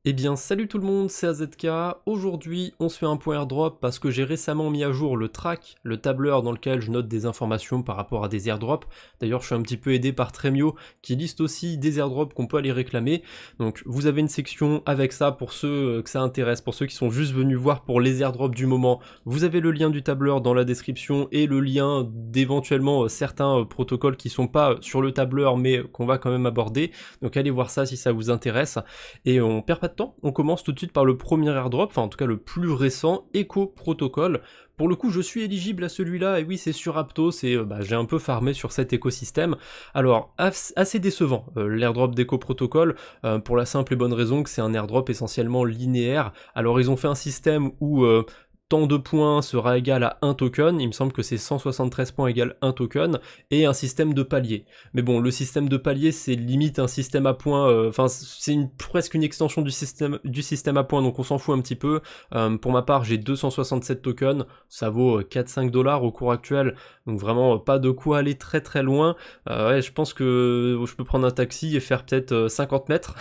Eh bien salut tout le monde, c'est AZK. Aujourd'hui on se fait un point airdrop parce que j'ai récemment mis à jour le track, le tableur dans lequel je note des informations par rapport à des airdrops. D'ailleurs je suis un petit peu aidé par Tremio qui liste aussi des airdrops qu'on peut aller réclamer. Donc vous avez une section avec ça pour ceux que ça intéresse, pour ceux qui sont juste venus voir pour les airdrops du moment. Vous avez le lien du tableur dans la description et le lien d'éventuellement certains protocoles qui sont pas sur le tableur mais qu'on va quand même aborder. Donc allez voir ça si ça vous intéresse. Et on perd pas de temps, on commence tout de suite par le premier airdrop, enfin en tout cas le plus récent, Echo Protocol. Pour le coup je suis éligible à celui-là, et oui c'est sur Aptos, et j'ai un peu farmé sur cet écosystème. Alors assez décevant l'airdrop d'Echo Protocol, pour la simple et bonne raison que c'est un airdrop essentiellement linéaire. Alors ils ont fait un système où tant de points sera égal à 1 token, il me semble que c'est 173 points égale 1 token, et un système de paliers. Mais bon, le système de paliers, c'est limite un système à points, enfin c'est presque une extension du système à points, donc on s'en fout un petit peu. Pour ma part, j'ai 267 tokens, ça vaut 4-5 dollars au cours actuel, donc vraiment pas de quoi aller très très loin. Ouais, je pense que je peux prendre un taxi et faire peut-être 50 mètres.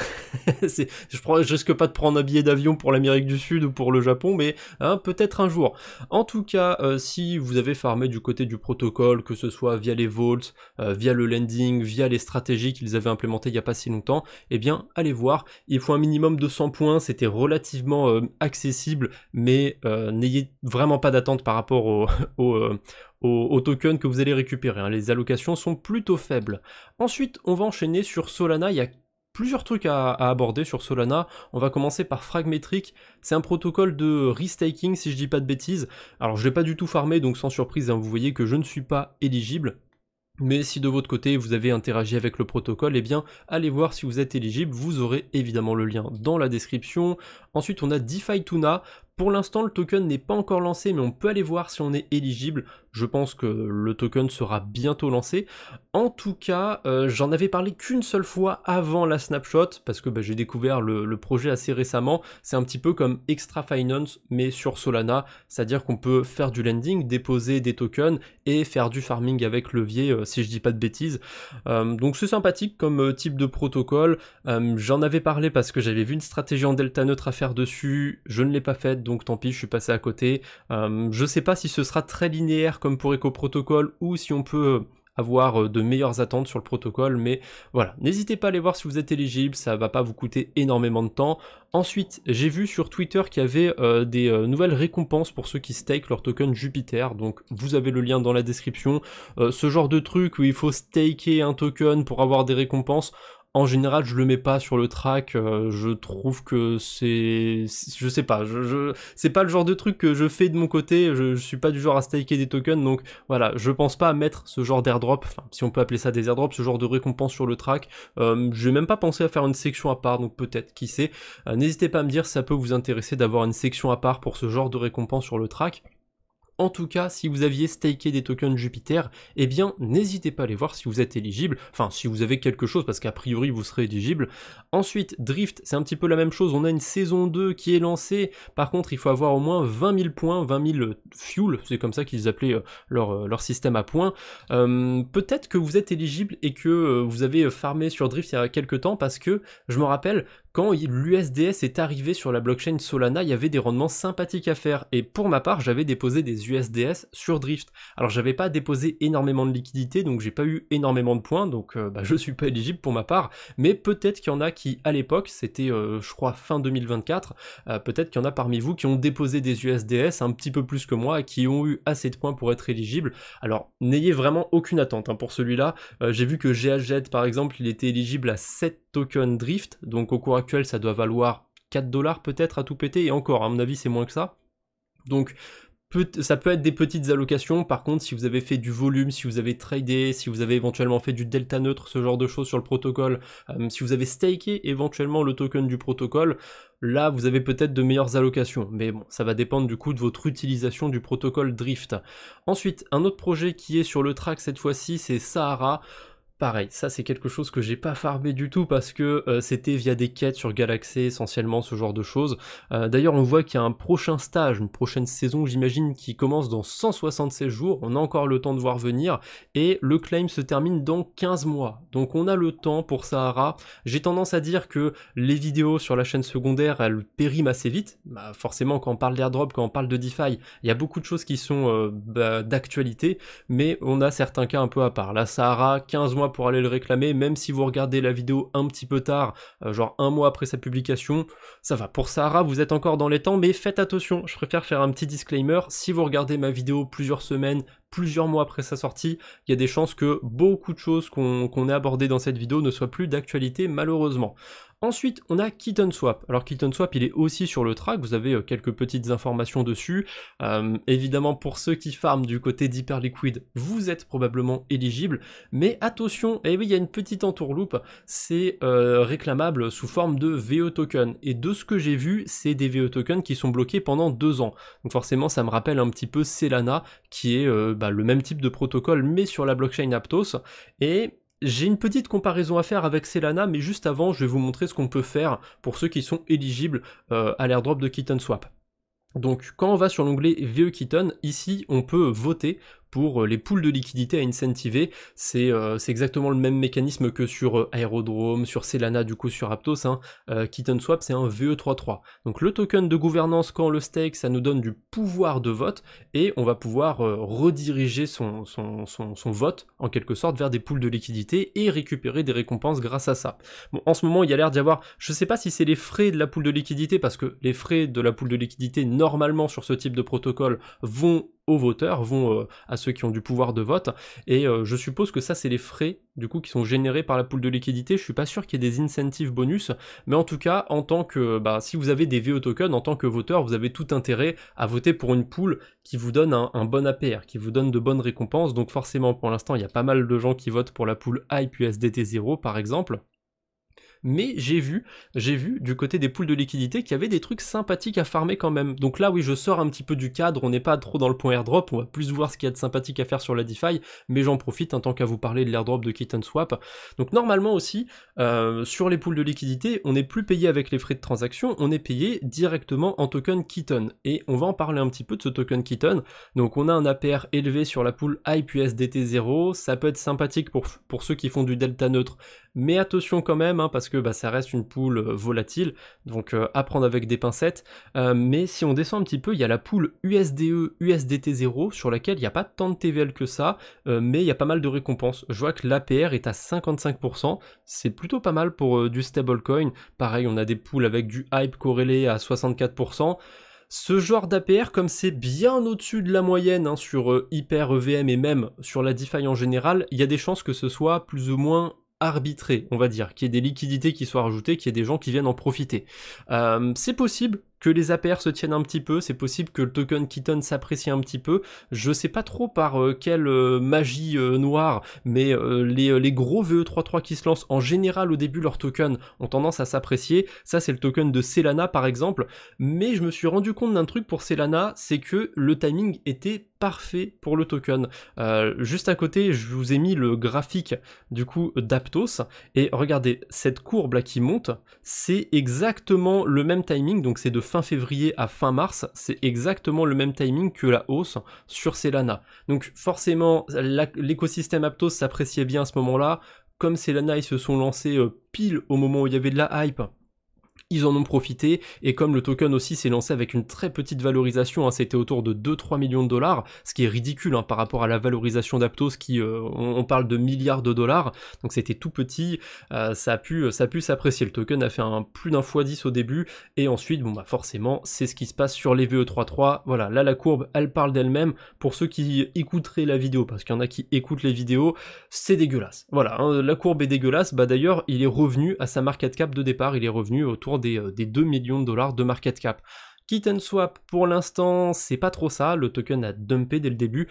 Je risque pas de prendre un billet d'avion pour l'Amérique du Sud ou pour le Japon, mais hein, peut-être un jour. En tout cas, si vous avez farmé du côté du protocole, que ce soit via les vaults, via le lending, via les stratégies qu'ils avaient implémentées il n'y a pas si longtemps, eh bien, allez voir. Il faut un minimum de 100 points, c'était relativement accessible, mais n'ayez vraiment pas d'attente par rapport au token que vous allez récupérer, hein. Les allocations sont plutôt faibles. Ensuite, on va enchaîner sur Solana. Il y a plusieurs trucs à aborder sur Solana. On va commencer par Fragmetric. C'est un protocole de restaking, si je dis pas de bêtises. Alors je l'ai pas du tout farmé, donc sans surprise, hein, vous voyez que je ne suis pas éligible. Mais si de votre côté vous avez interagi avec le protocole, eh bien allez voir si vous êtes éligible, vous aurez évidemment le lien dans la description. Ensuite on a DeFi Tuna. Pour l'instant le token n'est pas encore lancé, mais on peut aller voir si on est éligible. Je pense que le token sera bientôt lancé. En tout cas, j'en avais parlé qu'une seule fois avant la snapshot, parce que j'ai découvert le projet assez récemment. C'est un petit peu comme Extra Finance, mais sur Solana, c'est-à-dire qu'on peut faire du lending, déposer des tokens et faire du farming avec levier, si je dis pas de bêtises. Donc c'est sympathique comme type de protocole. J'en avais parlé parce que j'avais vu une stratégie en delta neutre à faire dessus, je ne l'ai pas faite, donc tant pis, je suis passé à côté. Je sais pas si ce sera très linéaire comme pour Echo Protocol ou si on peut avoir de meilleures attentes sur le protocole, mais voilà, n'hésitez pas à aller voir si vous êtes éligible, ça va pas vous coûter énormément de temps. Ensuite, j'ai vu sur Twitter qu'il y avait des nouvelles récompenses pour ceux qui stake leur token Jupiter, donc vous avez le lien dans la description. Ce genre de truc où il faut staker un token pour avoir des récompenses, en général, je le mets pas sur le track, je trouve que je sais pas, c'est pas le genre de truc que je fais de mon côté, je suis pas du genre à staker des tokens, donc voilà, je pense pas à mettre ce genre d'airdrop, enfin, si on peut appeler ça des airdrops, ce genre de récompense sur le track. J'ai même pas pensé à faire une section à part, donc peut-être, qui sait. N'hésitez pas à me dire si ça peut vous intéresser d'avoir une section à part pour ce genre de récompense sur le track. En tout cas, si vous aviez staké des tokens Jupiter, eh bien, n'hésitez pas à aller voir si vous êtes éligible, enfin, si vous avez quelque chose, parce qu'a priori, vous serez éligible. Ensuite, Drift, c'est un petit peu la même chose, on a une saison 2 qui est lancée, par contre, il faut avoir au moins 20 000 points, 20 000 fuel, c'est comme ça qu'ils appelaient leur système à points. Peut-être que vous êtes éligible et que vous avez farmé sur Drift il y a quelques temps, parce que, je me rappelle, quand l'USDS est arrivé sur la blockchain Solana, il y avait des rendements sympathiques à faire, et pour ma part, j'avais déposé des USDS sur Drift. Alors j'avais pas déposé énormément de liquidités, donc j'ai pas eu énormément de points, donc je suis pas éligible pour ma part, mais peut-être qu'il y en a qui, à l'époque, c'était je crois fin 2024, peut-être qu'il y en a parmi vous qui ont déposé des USDS un petit peu plus que moi, et qui ont eu assez de points pour être éligibles. Alors n'ayez vraiment aucune attente hein, pour celui-là. J'ai vu que GHZ par exemple, il était éligible à 7 tokens Drift, donc au cours actuel ça doit valoir 4 dollars peut-être à tout péter, et encore à mon avis c'est moins que ça. Donc ça peut être des petites allocations, par contre si vous avez fait du volume, si vous avez tradé, si vous avez éventuellement fait du delta neutre, ce genre de choses sur le protocole, si vous avez staké éventuellement le token du protocole, là vous avez peut-être de meilleures allocations, mais bon, ça va dépendre du coup de votre utilisation du protocole Drift. Ensuite, un autre projet qui est sur le track cette fois-ci, c'est Sahara. Pareil, ça c'est quelque chose que j'ai pas farmé du tout parce que c'était via des quêtes sur Galaxy essentiellement, ce genre de choses. D'ailleurs on voit qu'il y a un prochain stage, une prochaine saison j'imagine qui commence dans 176 jours, on a encore le temps de voir venir, et le claim se termine dans 15 mois. Donc on a le temps pour Sahara. J'ai tendance à dire que les vidéos sur la chaîne secondaire elles périment assez vite. Bah, forcément quand on parle d'airdrop, quand on parle de DeFi, il y a beaucoup de choses qui sont d'actualité, mais on a certains cas un peu à part. La Sahara, 15 mois pour aller le réclamer, même si vous regardez la vidéo un petit peu tard, genre un mois après sa publication, ça va. Pour Sahara, vous êtes encore dans les temps, mais faites attention, je préfère faire un petit disclaimer, si vous regardez ma vidéo plusieurs semaines, plusieurs mois après sa sortie, il y a des chances que beaucoup de choses qu'on ait abordées dans cette vidéo ne soient plus d'actualité malheureusement. Ensuite, on a KittenSwap. Alors KittenSwap, il est aussi sur le track, vous avez quelques petites informations dessus. Évidemment, pour ceux qui farment du côté d'Hyperliquid, vous êtes probablement éligible, mais attention, et oui, il y a une petite entourloupe, c'est réclamable sous forme de VE token. Et de ce que j'ai vu, c'est des VE tokens qui sont bloqués pendant 2 ans. Donc forcément, ça me rappelle un petit peu Solana, qui est le même type de protocole, mais sur la blockchain Aptos. Et j'ai une petite comparaison à faire avec Solana, mais juste avant, je vais vous montrer ce qu'on peut faire pour ceux qui sont éligibles à l'airdrop de KittenSwap. Donc quand on va sur l'onglet VE Kitten, ici on peut voter pour les pools de liquidités à incentiver, c'est exactement le même mécanisme que sur Aerodrome, sur Solana, du coup sur Aptos, hein. KittenSwap c'est un VE33. Donc le token de gouvernance, quand on le stake, ça nous donne du pouvoir de vote, et on va pouvoir rediriger son vote, en quelque sorte, vers des pools de liquidités, et récupérer des récompenses grâce à ça. Bon, en ce moment, il y a l'air d'y avoir, je sais pas si c'est les frais de la pool de liquidité, parce que les frais de la pool de liquidité, normalement, sur ce type de protocole, vont aux voteurs, vont à ceux qui ont du pouvoir de vote, et je suppose que ça c'est les frais du coup qui sont générés par la pool de liquidité. Je suis pas sûr qu'il y ait des incentives bonus, mais en tout cas en tant que, si vous avez des VE tokens, en tant que voteur, vous avez tout intérêt à voter pour une pool qui vous donne un bon APR, qui vous donne de bonnes récompenses. Donc forcément pour l'instant il y a pas mal de gens qui votent pour la pool Hype USDT 0 par exemple. Mais j'ai vu du côté des pools de liquidité qu'il y avait des trucs sympathiques à farmer quand même. Donc là oui, je sors un petit peu du cadre, on n'est pas trop dans le point airdrop, on va plus voir ce qu'il y a de sympathique à faire sur la DeFi, mais j'en profite en tant qu'à vous parler de l'airdrop de KittenSwap. Donc normalement aussi, sur les pools de liquidité, on n'est plus payé avec les frais de transaction, on est payé directement en token Kitten. Et on va en parler un petit peu de ce token Kitten. Donc on a un APR élevé sur la pool Hype USDT 0, ça peut être sympathique pour ceux qui font du delta neutre, mais attention quand même, hein, parce que ça reste une pool volatile, donc à prendre avec des pincettes. Mais si on descend un petit peu, il y a la pool USDE USDT 0 sur laquelle il n'y a pas tant de TVL que ça, mais il y a pas mal de récompenses. Je vois que l'APR est à 55%, c'est plutôt pas mal pour du stablecoin. Pareil, on a des pools avec du hype corrélé à 64%. Ce genre d'APR, comme c'est bien au-dessus de la moyenne hein, sur Hyper EVM et même sur la DeFi en général, il y a des chances que ce soit plus ou moins arbitré, on va dire, qu'il y ait des liquidités qui soient rajoutées, qu'il y ait des gens qui viennent en profiter. C'est possible que les APR se tiennent un petit peu, c'est possible que le token Kitten s'apprécie un petit peu, je sais pas trop par quelle magie noire, mais les gros VE33 qui se lancent, en général au début leurs tokens ont tendance à s'apprécier. Ça c'est le token de Solana par exemple, mais je me suis rendu compte d'un truc pour Solana, c'est que le timing était parfait pour le token. Juste à côté, je vous ai mis le graphique du coup d'Aptos, et regardez, cette courbe là qui monte, c'est exactement le même timing, donc c'est de fin février à fin mars, c'est exactement le même timing que la hausse sur Solana. Donc forcément, l'écosystème Aptos s'appréciait bien à ce moment-là, comme Solana ils se sont lancés pile au moment où il y avait de la hype, ils en ont profité, et comme le token aussi s'est lancé avec une très petite valorisation, hein, c'était autour de 2-3 millions de dollars, ce qui est ridicule hein, par rapport à la valorisation d'Aptos qui, on parle de milliards de dollars, donc c'était tout petit, ça a pu s'apprécier. Le token a fait plus d'un x10 au début, et ensuite, bon forcément, c'est ce qui se passe sur les VE33, voilà, là la courbe, elle parle d'elle-même, pour ceux qui écouteraient la vidéo, parce qu'il y en a qui écoutent les vidéos, c'est dégueulasse, voilà, hein, la courbe est dégueulasse, d'ailleurs, il est revenu à sa market cap de départ, il est revenu autour des 2 millions de dollars de market cap. KittenSwap, pour l'instant, c'est pas trop ça, le token a dumpé dès le début.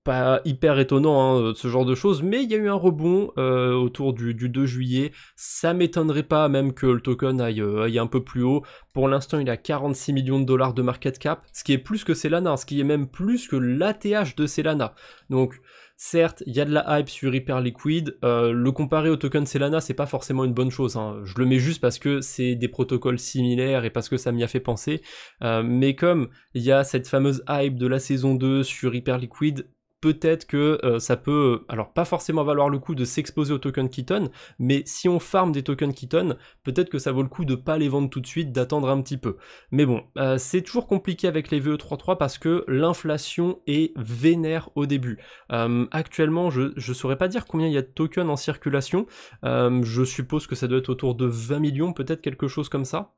pas hyper étonnant ce genre de choses, mais il y a eu un rebond autour du 2 juillet, ça m'étonnerait pas même que le token aille un peu plus haut. Pour l'instant il a 46 millions de dollars de market cap, ce qui est plus que Solana, ce qui est même plus que l'ATH de Solana. Donc certes, il y a de la hype sur Hyperliquid, le comparer au token Solana, c'est pas forcément une bonne chose, hein. Je le mets juste parce que c'est des protocoles similaires et parce que ça m'y a fait penser, mais comme il y a cette fameuse hype de la saison 2 sur Hyperliquid, peut-être que ça peut, alors pas forcément valoir le coup de s'exposer au token Keton, mais si on farm des tokens Keton, peut-être que ça vaut le coup de pas les vendre tout de suite, d'attendre un petit peu. Mais bon, c'est toujours compliqué avec les VE33 parce que l'inflation est vénère au début. Actuellement, je saurais pas dire combien il y a de tokens en circulation, je suppose que ça doit être autour de 20 millions, peut-être quelque chose comme ça.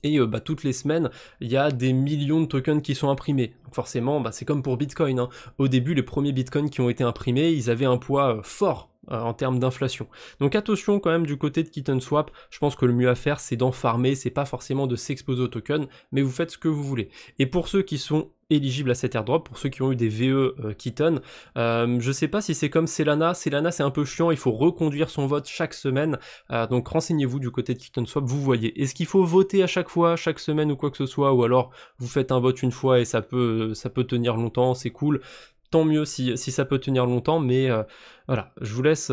Et toutes les semaines, il y a des millions de tokens qui sont imprimés. Donc forcément, c'est comme pour Bitcoin, hein. Au début, les premiers Bitcoins qui ont été imprimés, ils avaient un poids fort en termes d'inflation. Donc attention quand même du côté de KetonSwap, je pense que le mieux à faire c'est d'en farmer, c'est pas forcément de s'exposer au token, mais vous faites ce que vous voulez. Et pour ceux qui sont éligibles à cet airdrop, pour ceux qui ont eu des VE Keton, je sais pas si c'est comme Solana, c'est un peu chiant, il faut reconduire son vote chaque semaine, donc renseignez-vous du côté de KetonSwap, vous voyez, est-ce qu'il faut voter à chaque fois, chaque semaine ou quoi que ce soit, ou alors vous faites un vote une fois et ça peut tenir longtemps, c'est cool. Tant mieux si ça peut tenir longtemps, mais voilà, je vous laisse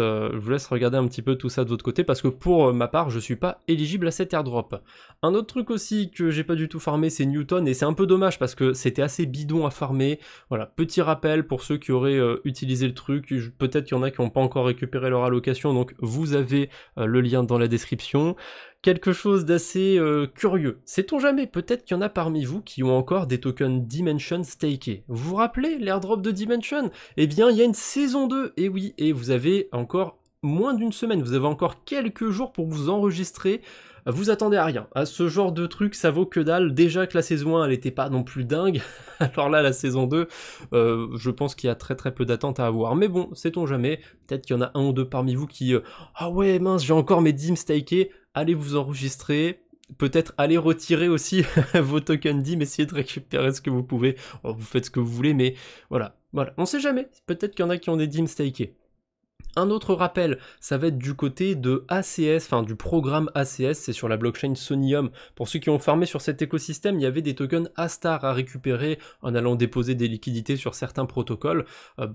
regarder un petit peu tout ça de votre côté, parce que pour ma part, je suis pas éligible à cet airdrop. Un autre truc aussi que j'ai pas du tout farmé, c'est Newton, et c'est un peu dommage, parce que c'était assez bidon à farmer. Voilà, petit rappel pour ceux qui auraient utilisé le truc, peut-être qu'il y en a qui n'ont pas encore récupéré leur allocation, donc vous avez le lien dans la description. Quelque chose d'assez curieux. Sait-on jamais, peut-être qu'il y en a parmi vous qui ont encore des tokens Dimension stakés. Vous vous rappelez l'airdrop de Dimension? Eh bien, il y a une saison 2, et oui, et vous avez encore moins d'une semaine, vous avez encore quelques jours pour vous enregistrer. Vous attendez à rien. À ce genre de truc, ça vaut que dalle. Déjà que la saison 1, elle était pas non plus dingue. Alors là, la saison 2, je pense qu'il y a très très peu d'attentes à avoir. Mais bon, sait-on jamais. Peut-être qu'il y en a un ou deux parmi vous qui... ah ouais, mince, j'ai encore mes DIM stakés. Allez vous enregistrer. Peut-être aller retirer aussi vos tokens DIM, essayez de récupérer ce que vous pouvez. Oh, vous faites ce que vous voulez, mais voilà. On sait jamais. Peut-être qu'il y en a qui ont des DIM stakés. Un autre rappel, ça va être du côté de ACS, enfin du programme ACS, c'est sur la blockchain Sonium. Pour ceux qui ont farmé sur cet écosystème, il y avait des tokens Astar à récupérer en allant déposer des liquidités sur certains protocoles.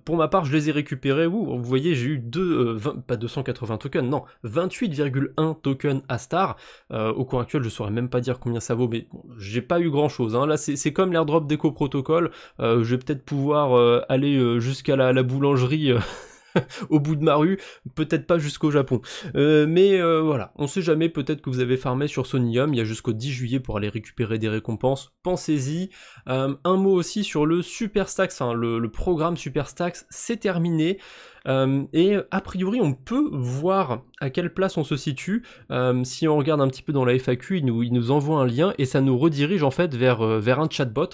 Pour ma part, je les ai récupérés, vous voyez, j'ai eu pas 280 tokens, non, 28,1 tokens Astar. Au cours actuel, je saurais même pas dire combien ça vaut, mais bon, j'ai pas eu grand chose, hein. Là, c'est comme l'airdrop d'Eco Protocol, je vais peut-être pouvoir aller jusqu'à la boulangerie au bout de ma rue, peut-être pas jusqu'au Japon. Mais voilà, on sait jamais, peut-être que vous avez farmé sur Sonium, il y a jusqu'au 10 juillet pour aller récupérer des récompenses, pensez-y. Un mot aussi sur le Superstacks, enfin le programme Superstacks, c'est terminé. Et a priori on peut voir à quelle place on se situe. Si on regarde un petit peu dans la FAQ, il nous envoie un lien et ça nous redirige en fait vers un chatbot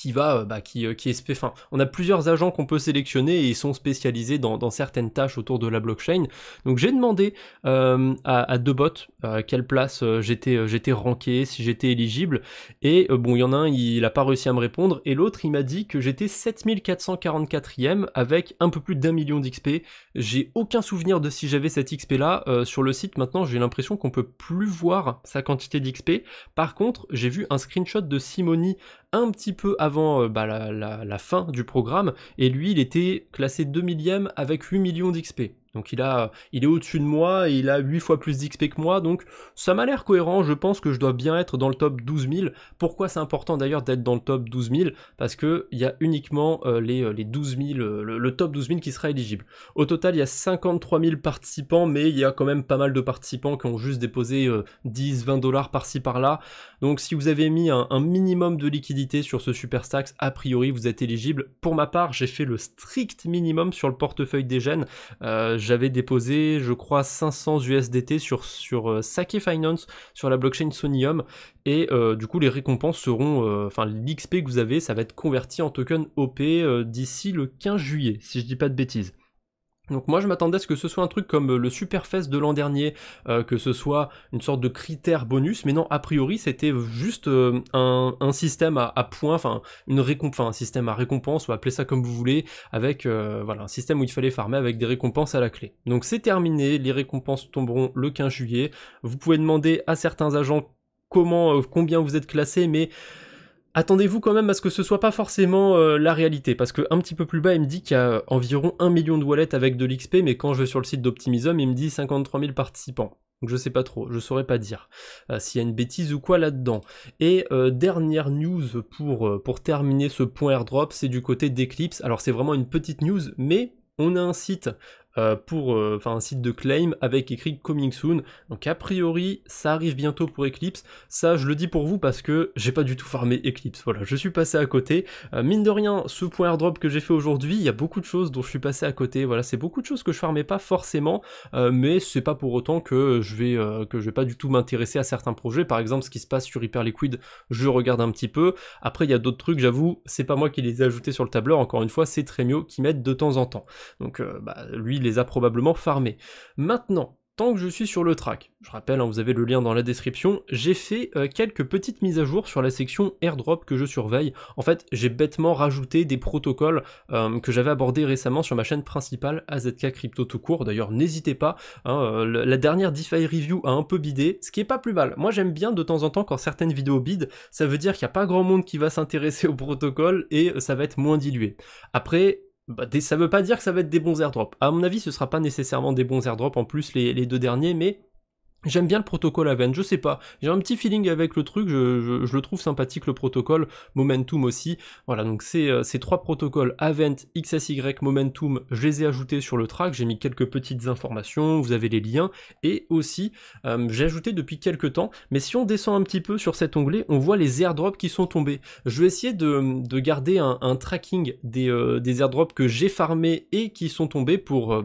qui va, qui est enfin, on a plusieurs agents qu'on peut sélectionner et ils sont spécialisés dans certaines tâches autour de la blockchain. Donc j'ai demandé à deux bots à quelle place j'étais ranké, si j'étais éligible, et bon, il y en a un, il a pas réussi à me répondre, et l'autre, il m'a dit que j'étais 7444e avec un peu plus d'1 million d'XP. J'ai aucun souvenir de si j'avais cette XP là. Sur le site, maintenant, j'ai l'impression qu'on peut plus voir sa quantité d'XP. Par contre, j'ai vu un screenshot de Simony un petit peu avant la fin du programme, et lui il était classé 2 millième avec 8 millions d'XP. Donc il est au-dessus de moi, et il a 8 fois plus d'XP que moi, donc ça m'a l'air cohérent, je pense que je dois bien être dans le top 12 000. Pourquoi c'est important d'ailleurs d'être dans le top 12 000? Parce que il y a uniquement les 12 000, le top 12 000 qui sera éligible. Au total, il y a 53 000 participants, mais il y a quand même pas mal de participants qui ont juste déposé 10-20 dollars par-ci par-là. Donc si vous avez mis un minimum de liquidité sur ce Superstacks, a priori vous êtes éligible. Pour ma part, j'ai fait le strict minimum sur le portefeuille des gènes. J'avais déposé, je crois, 500 USDT sur Sake Finance, sur la blockchain Sonium, et du coup les récompenses seront, enfin l'XP que vous avez, ça va être converti en token OP d'ici le 15 juillet, si je dis pas de bêtises. Donc moi je m'attendais à ce que ce soit un truc comme le Superfest de l'an dernier, que ce soit une sorte de critère bonus, mais non, a priori c'était juste un système à points, enfin un système à récompense, ou appelez ça comme vous voulez, avec voilà, un système où il fallait farmer avec des récompenses à la clé. Donc c'est terminé, les récompenses tomberont le 15 juillet, vous pouvez demander à certains agents combien vous êtes classé, mais attendez-vous quand même à ce que ce soit pas forcément la réalité, parce que un petit peu plus bas il me dit qu'il y a environ 1 million de wallets avec de l'XP, mais quand je vais sur le site d'Optimism il me dit 53 000 participants. Donc je sais pas trop, je saurais pas dire s'il y a une bêtise ou quoi là-dedans. Et dernière news pour terminer ce point airdrop, c'est du côté d'Eclipse. Alors c'est vraiment une petite news, mais on a un site un site de claim avec écrit coming soon, donc a priori ça arrive bientôt pour Eclipse. Ça je le dis pour vous parce que j'ai pas du tout farmé Eclipse, voilà, je suis passé à côté. Mine de rien, ce point airdrop que j'ai fait aujourd'hui, il y a beaucoup de choses dont je suis passé à côté, voilà, c'est beaucoup de choses que je farmais pas forcément, mais c'est pas pour autant que je vais pas du tout m'intéresser à certains projets. Par exemple ce qui se passe sur Hyperliquid, je regarde un petit peu. Après il y a d'autres trucs, j'avoue, c'est pas moi qui les ai ajoutés sur le tableur, encore une fois c'est Tremio qui m'aide de temps en temps. Donc lui il les a probablement farmés. Maintenant, tant que je suis sur le track, je rappelle, hein, vous avez le lien dans la description, j'ai fait quelques petites mises à jour sur la section airdrop que je surveille. En fait, j'ai bêtement rajouté des protocoles que j'avais abordés récemment sur ma chaîne principale, AZK Crypto tout court. D'ailleurs, n'hésitez pas, hein, la dernière DeFi Review a un peu bidé, ce qui est pas plus mal. Moi, j'aime bien de temps en temps quand certaines vidéos bident, ça veut dire qu'il n'y a pas grand monde qui va s'intéresser au protocole et ça va être moins dilué. Après, ça veut pas dire que ça va être des bons airdrops. À mon avis, ce sera pas nécessairement des bons airdrops, en plus les deux derniers, mais j'aime bien le protocole Aven, je sais pas, j'ai un petit feeling avec le truc, je le trouve sympathique, le protocole, Momentum aussi. Voilà, donc ces trois protocoles, Avent, XSY, Momentum, je les ai ajoutés sur le track, j'ai mis quelques petites informations, vous avez les liens, et aussi, j'ai ajouté depuis quelques temps, mais si on descend un petit peu sur cet onglet, on voit les airdrops qui sont tombés. Je vais essayer de garder un tracking des airdrops que j'ai farmés et qui sont tombés pour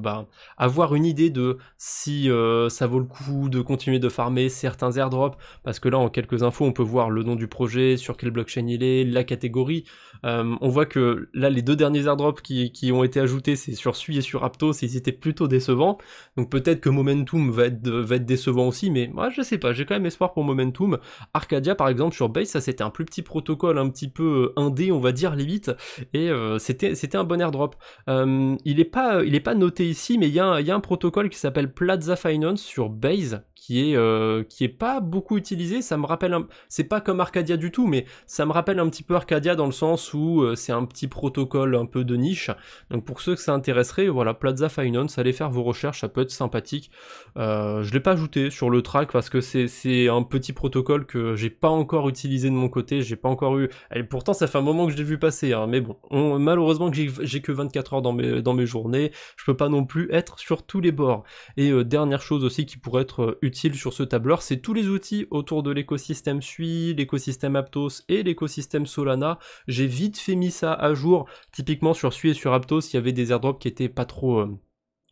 avoir une idée de si ça vaut le coup de continuer de farmer certains airdrops, parce que là en quelques infos on peut voir le nom du projet, sur quelle blockchain il est, la catégorie. On voit que là les deux derniers airdrops qui ont été ajoutés, c'est sur Sui et sur Aptos, et ils étaient plutôt décevants, donc peut-être que Momentum va être décevant aussi, mais moi je sais pas, j'ai quand même espoir pour Momentum. Arcadia par exemple sur Base, ça c'était un plus petit protocole, un petit peu indé on va dire limite, et c'était un bon airdrop. Il est pas noté ici, mais il y a un protocole qui s'appelle Plaza Finance sur Base, qui est pas beaucoup utilisé. Ça me rappelle c'est pas comme Arcadia du tout, mais ça me rappelle un petit peu Arcadia dans le sens où c'est un petit protocole un peu de niche. Donc pour ceux que ça intéresserait, voilà, Plaza Finance, allez faire vos recherches, ça peut être sympathique. Je l'ai pas ajouté sur le track parce que c'est un petit protocole que j'ai pas encore utilisé de mon côté, j'ai pas encore eu. Et pourtant ça fait un moment que je l'ai vu passer, hein, mais bon, malheureusement que j'ai que 24 heures dans mes journées, je peux pas non plus être sur tous les bords. Et dernière chose aussi qui pourrait être utile sur ce tableur, c'est tous les outils autour de l'écosystème Sui, l'écosystème Aptos et l'écosystème Solana. J'ai vite fait mis ça à jour. Typiquement sur Sui et sur Aptos, il y avait des airdrops qui étaient pas trop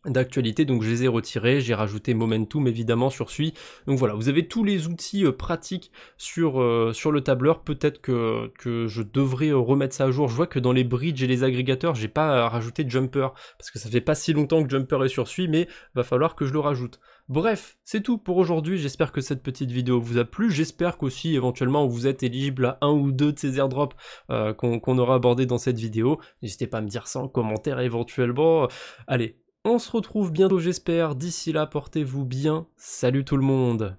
d'actualité, donc je les ai retirés, j'ai rajouté Momentum évidemment sur Sui. Donc voilà, vous avez tous les outils pratiques sur le tableur. Peut-être que je devrais remettre ça à jour. Je vois que dans les bridges et les agrégateurs, j'ai pas rajouté Jumper, parce que ça fait pas si longtemps que Jumper est sur Sui, mais va falloir que je le rajoute. Bref, c'est tout pour aujourd'hui, j'espère que cette petite vidéo vous a plu, j'espère qu'aussi éventuellement vous êtes éligible à un ou deux de ces airdrops qu'on aura abordé dans cette vidéo. N'hésitez pas à me dire ça en commentaire éventuellement. Allez, on se retrouve bientôt j'espère, d'ici là portez-vous bien, salut tout le monde.